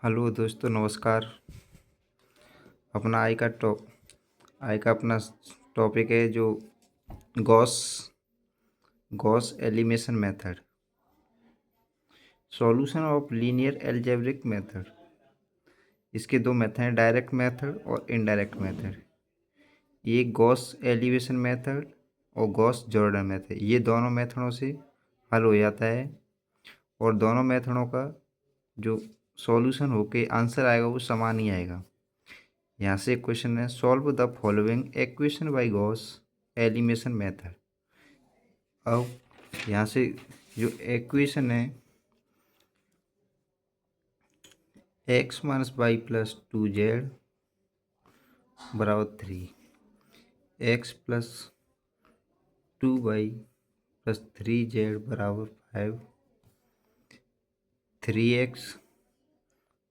Hello दोस्तों, नमस्कार। अपना आई का अपना टॉपिक है जो Gauss Gauss elimination method, solution of linear algebraic method. इसके दो मेथड हैं, डायरेक्ट मेथड और इनडायरेक्ट मेथड। ये गॉस एलिमिनेशन मेथड और गॉस जॉर्डन मेथड, ये दोनों मेथडों से हल हो जाता है और दोनों मेथडों का जो सॉल्यूशन होके आंसर आएगा वो समान ही आएगा। यहाँ से एक क्वेश्चन है, solve the following equation by Gauss elimination method. अब यहाँ से जो इक्वेशन है, x minus Y plus 2z बराबर 3, x plus 2y plus 3z बराबर 5, 3x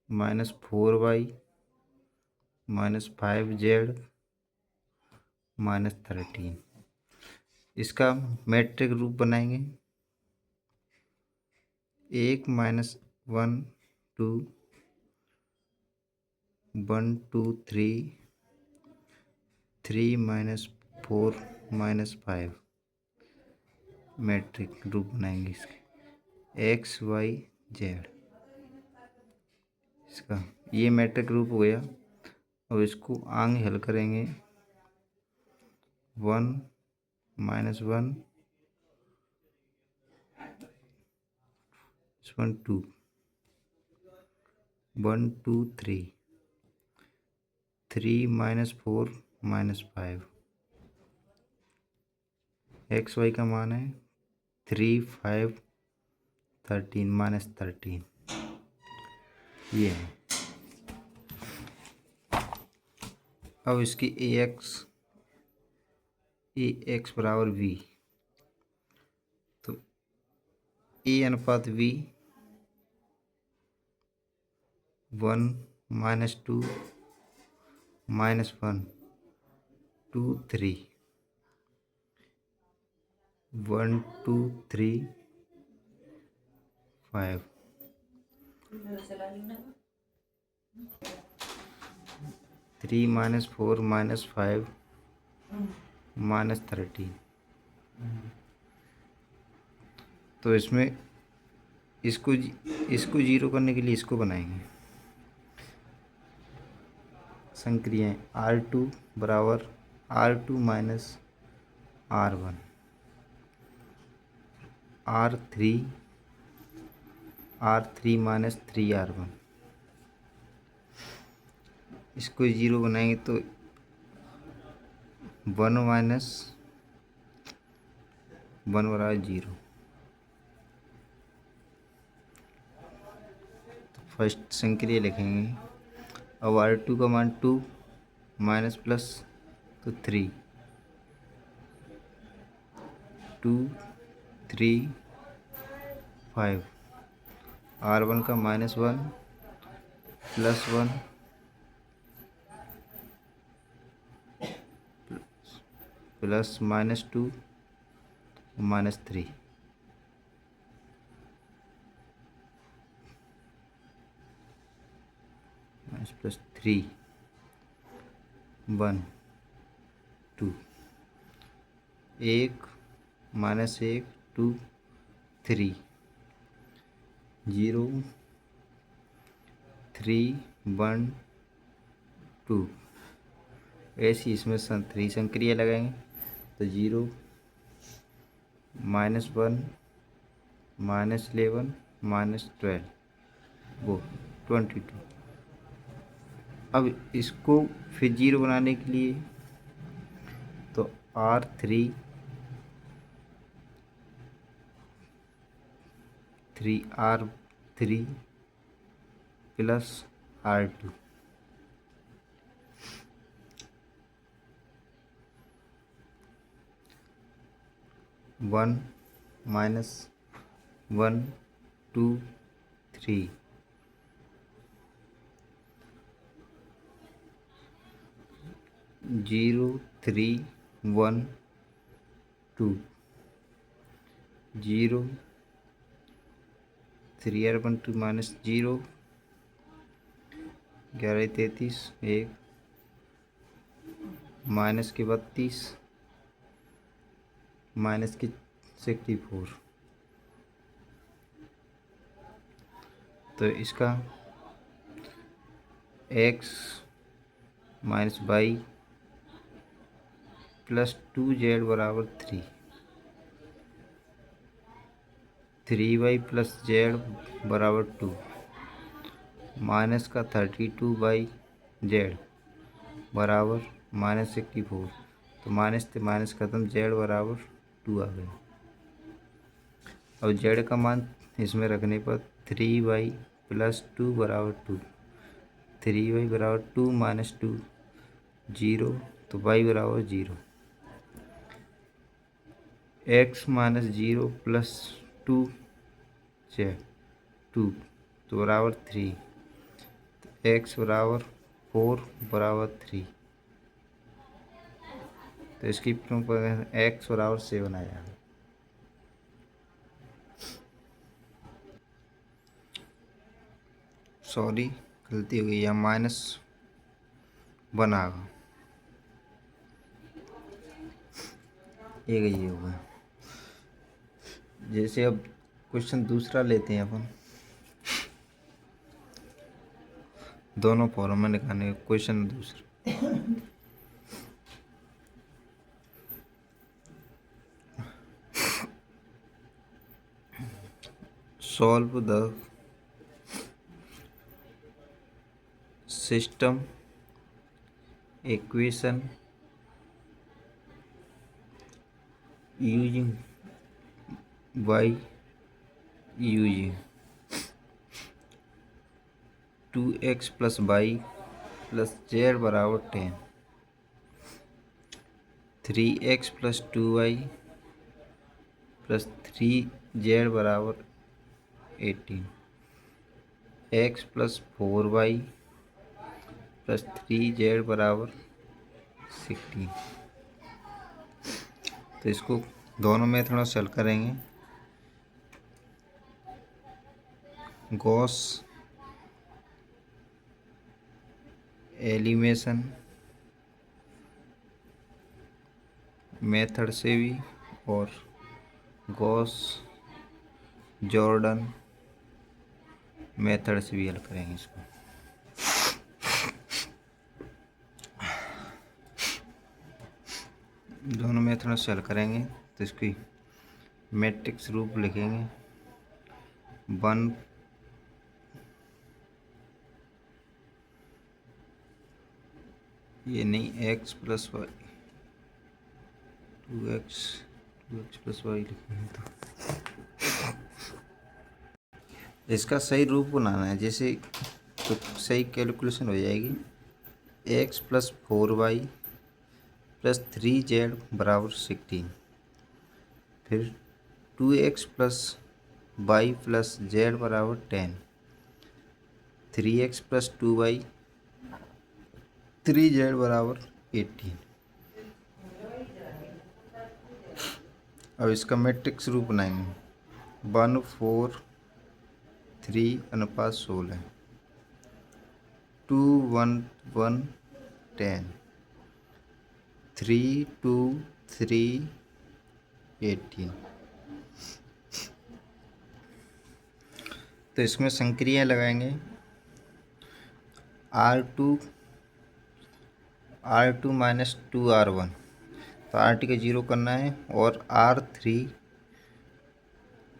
minus 4y minus 5z minus 13। इसका मैट्रिक रूप बनाएंगे, 1 माइनस 1 2 1 2 3 3 माइनस 4 माइनस 5 मैट्रिक रूप बनाएंगे इसके, एक्स वाई जेड। इसका ये मैट्रिक रूप हो गया। अब इसको आगे हल करेंगे, 1 minus 1 1 2 1 2 3 3 minus 4 minus 5। X y का मान है 3 5 13 माइनस 13, ये है। अब इसकी ए एक्स बराबर वी, तो ए अनुपात V 1 minus 2 minus 1 2 3 1 2 3 5 3 minus 4 minus 5 minus 13। तो इसमें इसको जीरो करने के लिए इसको बनाएंगे संक्रियाएं, R2 बराबर R2 minus R1, R3 minus 3R1। इसको जीरो बनाएंगे तो 1 माइनस 1 बराबर 0। तो फर्स्ट संक्रिया लिखेंगे। अब R2 का मान 2 माइनस प्लस तो 3 2 3 5। R1 का minus 1 plus 1 plus minus 2 minus 3। Minus plus 3 1 2 1 minus 1 2 3 0 3 1 2। ऐसी इसमें 3 संक्रिया लगाएंगे तो 0 माइनस 1 माइनस 11 माइनस 12 वो 22। अब इसको फिर जीरो बनाने के लिए तो R3 3R3 plus R2, 1 minus 1 2 3 0 3 1 2 0 3R1 2 minus 0 11 33 1 minus की 32 माइनस की 64। तो इसका x minus Y plus 2z बराबर 3, 3y प्लस जेड बराबर 2, माइनस का 32/z बराबर -64। तो माइनस से माइनस खत्म, जेड बराबर 2 आ गया। अब जेड का मान इसमें रखने पर 3y प्लस 2 बराबर 2, 3y बराबर 2 माइनस 2 0, तो y बराबर 0। x माइनस 0 प्लस 2 जेड 2 तो बराबर 3, तो x बराबर 4 बराबर 3। तो इसकी प्रूफ x बराबर 7 आया। सॉरी गलती हो गई, यहाँ -1 आ गया, ये होगा। जैसे अब क्वेश्चन दूसरा लेते हैं अपन, दोनों फॉर्म में निकालने का क्वेश्चन दूसरा। Solve the system equation using y using 2x plus y plus z बराबर 10, 3x plus 2y plus 3z बराबर 18, x plus 4y plus 3z बराबर 16। तो इसको दोनों मेथडों से हल करेंगे। गॉस एलिमिनेशन मेथड से भी और गॉस जॉर्डन मेथड से भी हल करेंगे इसको। दोनों मेथड से हल करेंगे तो इसकी मैट्रिक्स रूप लिखेंगे 1 ये नहीं x plus y 2x plus y लिखेंगे। तो इसका सही रूप बनाना है, जैसे तो सही कैलकुलेशन हो जाएगी। x plus 4y plus 3z बराबर 16, फिर 2x plus y plus z बराबर 10, 3x प्लस 2y 3z बराबर 18। अब इसका मैट्रिक्स रूप बनाएंगे 1 4 3 अनुपात 16, 2 1 1 10, 3 2 3 18। तो इसमें संक्रियाएं लगाएंगे R2 माइनस 2R1, तो R2 के 0 करना है, और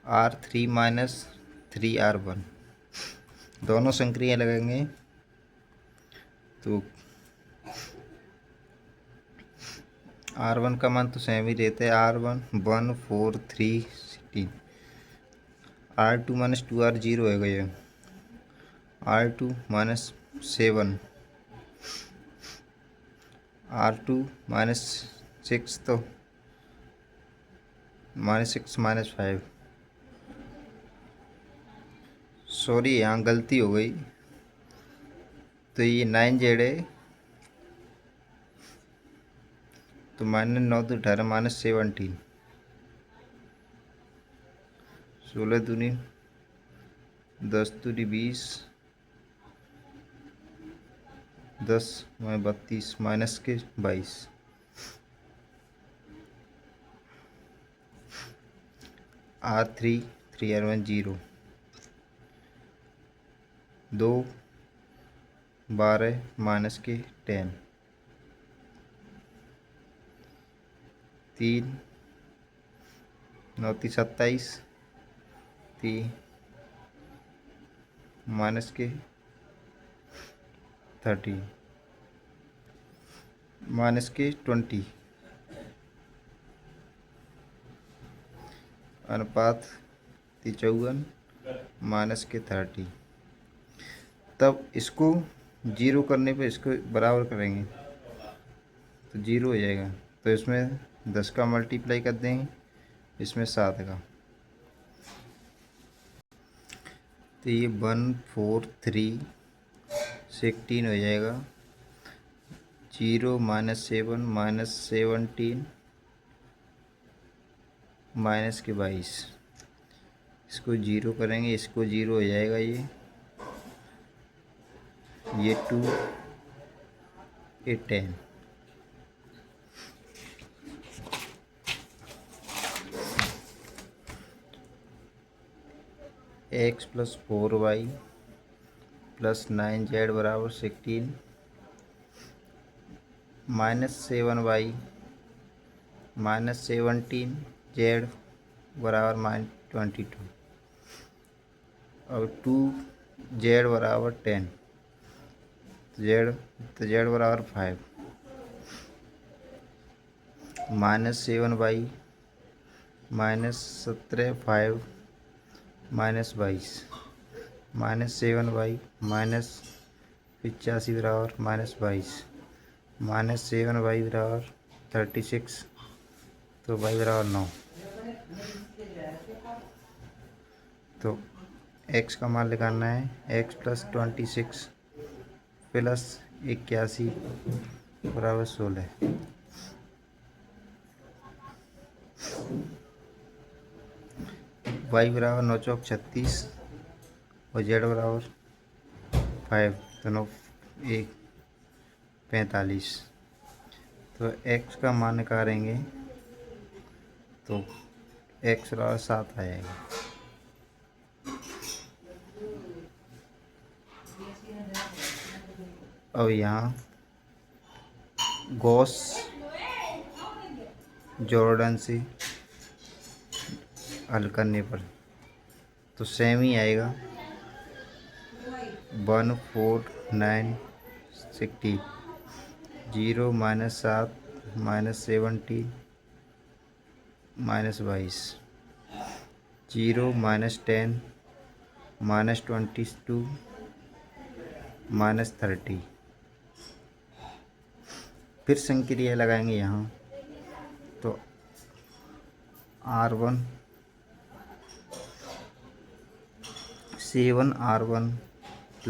R3 माइनस 3R1 दोनों संक्रियाएं लगाएंगे। तो R1 का मान तो सेम ही रहता है, R1 1 4 3 16, R2 माइनस 2R 0 है गया, R2 माइनस 7, R2 माइनस 6, तो -6 -5। सॉरी यहाँ गलती हो गई, तो ये 9z है, तो -9 तो 18 -17, 16 दूनी 10 दूनी 20, 10 में 32 माइनस के 22। R3 3R1 0। 2 12 माइनस के 10। 3 9 27। 3 माइनस के 30 माइनस के 20। अनुपात 54 माइनस के 30। तब इसको जीरो करने पे इसको बराबर करेंगे तो जीरो हो जाएगा। तो इसमें 10 का मल्टीप्लाई कर देंगे, इसमें 7 का। तो ये 1 4 3 16 हो जाएगा। 0 -7 -17 माइनस के 22। इसको जीरो करेंगे, इसको जीरो हो जाएगा। ये 2 ये 10। x + 4y + 9z बराबर 16 -7y -17z बराबर -22 और 2z बराबर 10। तो z बराबर 5 -7y -17 5 -22 -7y -85 बराबर -22 -7y बराबर 36। तो y बराबर 9। तो x का मान निकालना है। x + 26 + 81 बराबर 16। y बराबर 9 चौक 36 और z बराबर 5 तो 9 1 45। तो x का मान निकालेंगे तो x बराबर 7 आएगा। अब यहाँ गॉस जॉर्डन से हल करने पर तो सेम ही आएगा। 1 4 9 60 0 -7 -17 -22 0 -10 -22 -30। फिर संक्रिया लगाएंगे यहाँ तो R1 7R1 +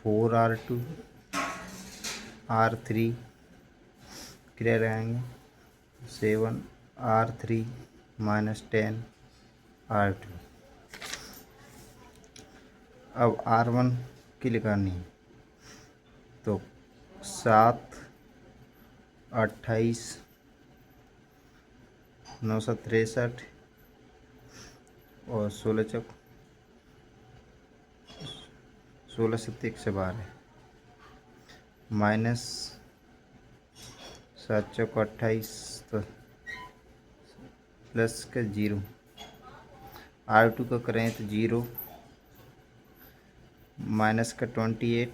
4R2 R3 क्रिया लगाएंगे 7R3 -10 R2। अब R1 की निकालनी है तो 7 28 963 और 16 चौक 16 7 112 माइनस 7 चौक 28 तो प्लस का 0। R2 का करें तो 0 माइनस का 28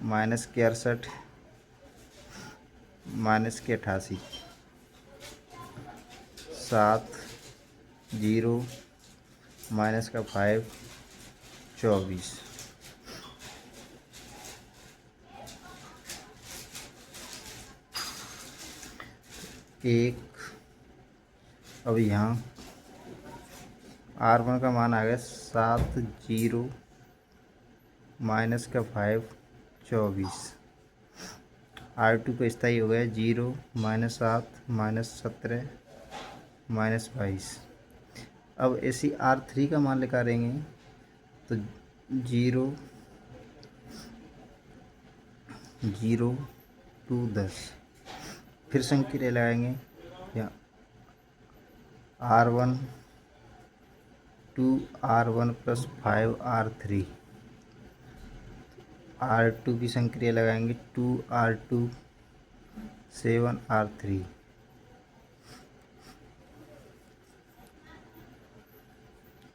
माइनस के 68 माइनस के 88 7 0 माइनस का 5 24। एक अब यहाँ R1 का मान आ गया 7 0 माइनस का 5 24। R2 का स्थायी हो गया 0 -7 -17 -22। अब ऐसी R3 का मान निकालेंगे तो 0 0 2 10। फिर संक्रिया लगाएंगे या R1 2R1 + 5R3। R2 की संक्रिया लगाएंगे 2R2 7R3।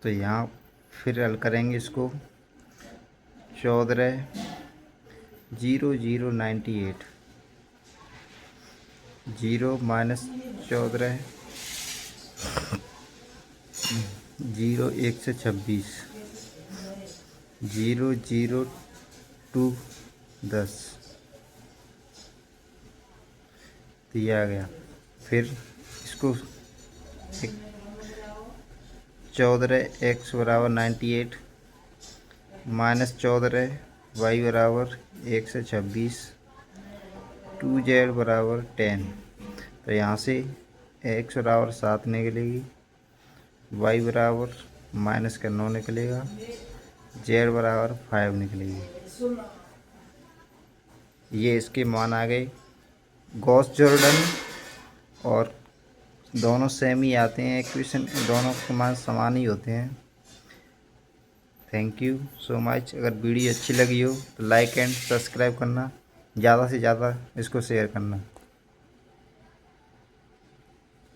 तो यहाँ फिर हल करेंगे इसको 14 0 0 98 0 - 14 0 1 से 26 0 0 2 10 दिया गया। फिर इसको 14x = 98 -14 y = 1 से 26 2z = 10। तो यहाँ से x = 7 निकलेगी, y = -9 निकलेगा, z = 5 निकलेगी। ये इसके मान आ गए। गॉस जॉर्डन और दोनों सेम ही आते हैं इक्वेशन, दोनों के मान समान ही होते हैं। Thank you so much. अगर वीडियो अच्छी लगी हो तो लाइक एंड सब्सक्राइब करना, ज़्यादा से ज़्यादा इसको शेयर करना।